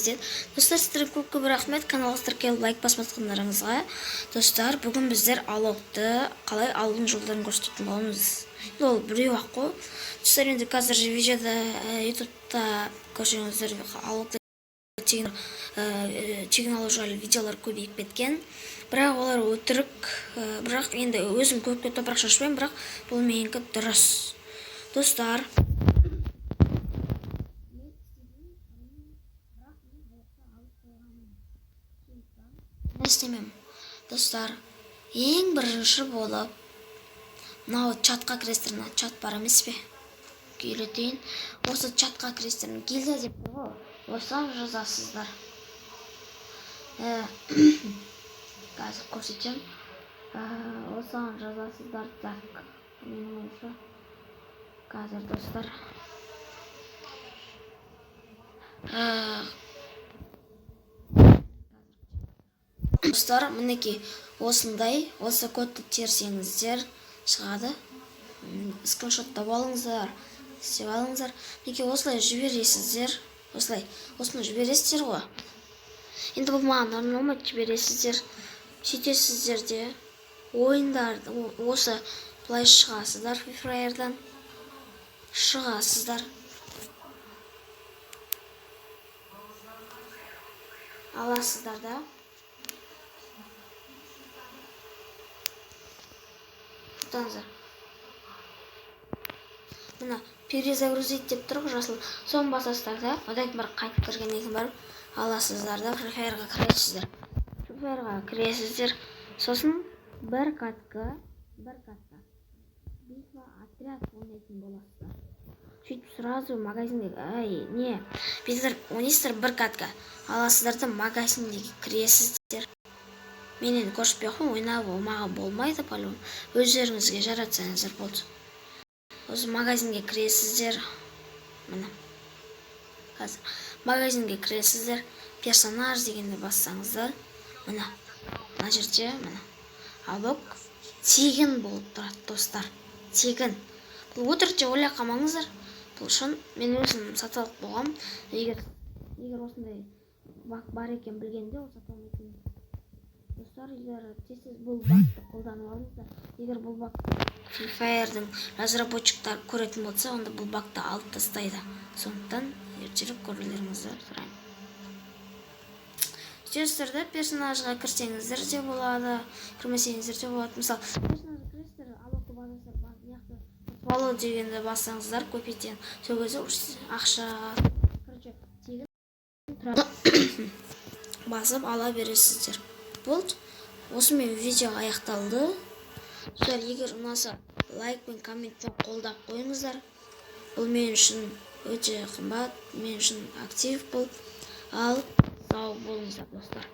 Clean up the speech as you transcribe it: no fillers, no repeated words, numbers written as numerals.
жетеді. Достар, сіздерге көп рахмет. Каналға тіркеліп лайк басып жатқандарыңызға. Достар, бүгін біздер алогты қалай алудың жолдарын көрсететін боламыз. Ол біреу-ақ қой. Достар, енді қазір видеода ютубта көрсеңіздер алогты тегін алу жайлы видеолар көбейіп кеткен. Бірақ олар өтірік. Бірақ енді өзім көпке топырақ шашпаймын, бірақ бұл менікі дұрыс. Достар, не істемем. Достар, ең бірінші болып мынау чатқа кіресіздер. Чат бар емес пе? Үйретейін. Осы чатқа кіресіздер. Гильдия деп тұр ғой. Осыған жазасыздар. Қазір көрсетем. Осыған жазасыздар. Так, менің ойымша қазір достар. Достар, мінекей осындай, осы кодты терсеңіздер шығады. Скриншоттап алыңыздар, істеп алыңыздар. Мінекей осылай жібересіздер. Осыны жібересіздер ғой. Енді бұл маған ұнамайды, жібересіздер. Сөйтесіздер де ойындарды осы былай шығасыздар, Free Fire'дан шығасыздар. Аласыздар да. Тұтаңыздар. Мына перезагрузить деп тұр ғой, жасыл. Соны басасыздар да, одан кейін барып қайтып кіргеннен кейін барып аласыздар да, Free Fire'ға кіресіздер. Free Fire'ға кіресіздер. Сосын бір катка битва отряд ойнайтын боласыздар. Сөйтіп сразу магазиндегі, біздер ойнайсыздар бір катка. Аласыздар да магазиндегі кіресіздер. Менен көрсетпей қой, ойнап олмаға болмайды, по-любому. Өздеріңізге жаратсаңыздар болды. Осы магазинге кіресіздер. Мына. Қазір магазинге кіресіздер. Персонаж дегенде бассаңыздар. Мына жерде, мына. Алог тегін болып тұрады, достар. Тегін. Бұл өтірікте ойлай қалмаңыздар. Бұл үшін мен өзім саталық болғам. Егер осындай бар екен білгенде, ол саталмайтын. Достар, егер тез бұл бакты қолданып алыңыздар. Егер бұл бакты Free Fire'дың разработчиктары көретін болса, онда бұл бакты алып тастайды. Сондықтан ертерек көрулеріңізді сұраймын. Сөздерді персонажға кірсеңіздер де болады, кірмесеңіздер де болады. Мысалы, персонажға кіресіздер, алогты базасыр балу дегенді бассаңыздар, көпетен сол кезде ақша тегін басып ала бересіздер. Болды. Осымен видео аяқталды. Егер ұнаса, лайк пен комментпен қолдап қойыңыздар. Бұл мен үшін өте қымбат, мен үшін актив бол. Ал сау болыңыздар, достар.